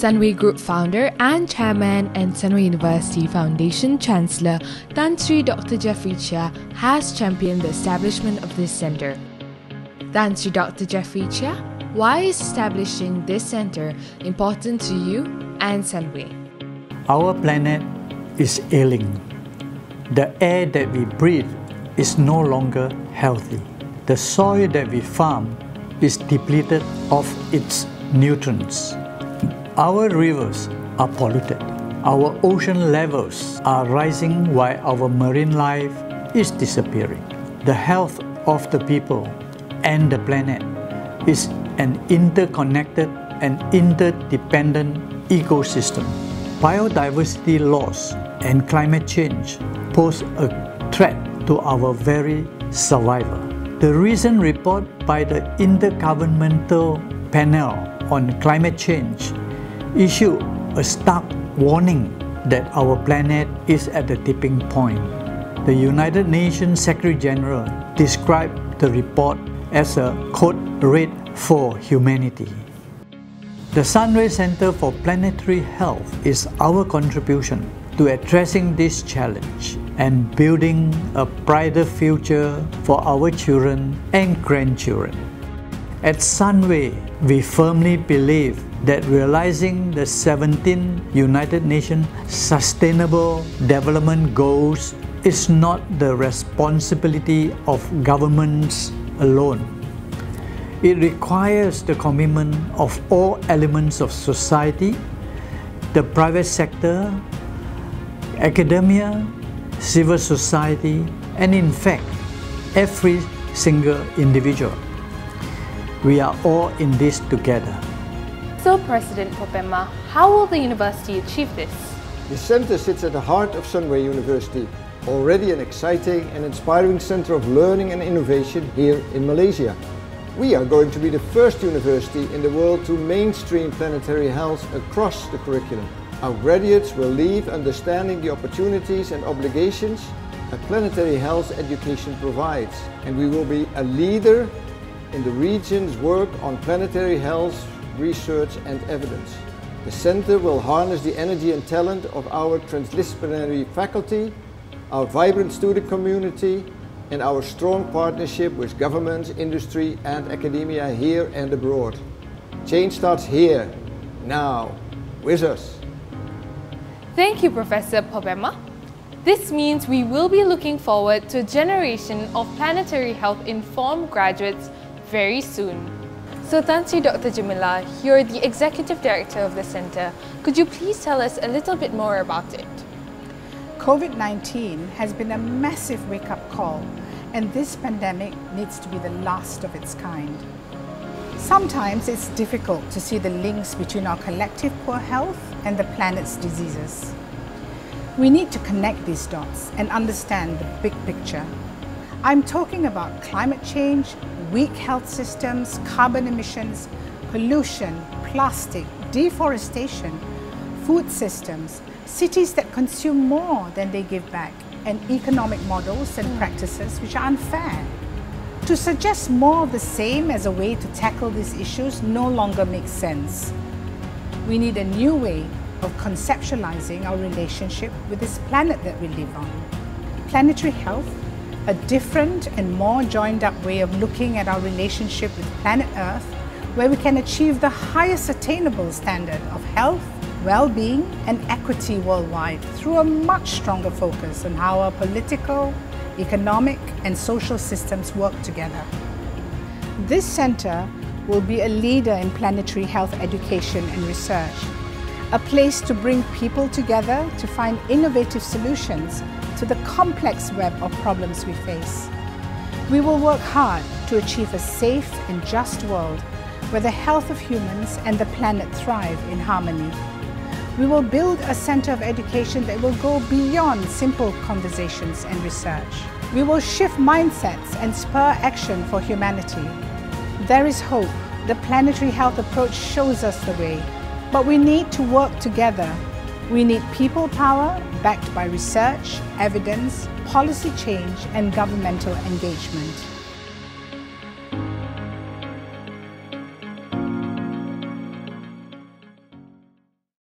Sunway Group founder and chairman and Sunway University Foundation Chancellor Tan Sri Dr. Jeffrey Chia has championed the establishment of this centre. Tan Sri Dr. Jeffrey Chia, why is establishing this centre important to you and Sunway? Our planet is ailing. The air that we breathe is no longer healthy. The soil that we farm is depleted of its nutrients. Our rivers are polluted. Our ocean levels are rising while our marine life is disappearing. The health of the people and the planet is an interconnected and interdependent ecosystem. Biodiversity loss and climate change pose a threat to our very survival. The recent report by the Intergovernmental Panel on Climate Change issued a stark warning that our planet is at the tipping point. The United Nations Secretary General described the report as a code red for humanity. The Sunway Centre for Planetary Health is our contribution to addressing this challenge and building a brighter future for our children and grandchildren. At Sunway, we firmly believe that realizing the 17 United Nations Sustainable Development Goals is not the responsibility of governments alone. It requires the commitment of all elements of society, the private sector, academia, civil society, and in fact, every single individual. We are all in this together. So, President Popema, how will the university achieve this? The centre sits at the heart of Sunway University, already an exciting and inspiring centre of learning and innovation here in Malaysia. We are going to be the first university in the world to mainstream planetary health across the curriculum. Our graduates will leave understanding the opportunities and obligations a planetary health education provides, and we will be a leader in the region's work on planetary health research and evidence. The centre will harness the energy and talent of our transdisciplinary faculty, our vibrant student community, and our strong partnership with governments, industry and academia here and abroad. Change starts here, now, with us. Thank you, Professor Popema. This means we will be looking forward to a generation of planetary health informed graduates very soon. So, Tan Sri Dr. Jamila, you're the Executive Director of the Centre. Could you please tell us a little bit more about it? COVID-19 has been a massive wake-up call, and this pandemic needs to be the last of its kind. Sometimes it's difficult to see the links between our collective poor health and the planet's diseases. We need to connect these dots and understand the big picture. I'm talking about climate change, weak health systems, carbon emissions, pollution, plastic, deforestation, food systems, cities that consume more than they give back, and economic models and practices which are unfair. To suggest more of the same as a way to tackle these issues no longer makes sense. We need a new way of conceptualizing our relationship with this planet that we live on. Planetary health, a different and more joined up way of looking at our relationship with planet Earth, where we can achieve the highest attainable standard of health, well-being and equity worldwide through a much stronger focus on how our political, economic and social systems work together. This centre will be a leader in planetary health education and research, a place to bring people together to find innovative solutions to the complex web of problems we face. We will work hard to achieve a safe and just world where the health of humans and the planet thrive in harmony. We will build a centre of education that will go beyond simple conversations and research. We will shift mindsets and spur action for humanity. There is hope. The planetary health approach shows us the way. But we need to work together. We need people power backed by research, evidence, policy change and governmental engagement.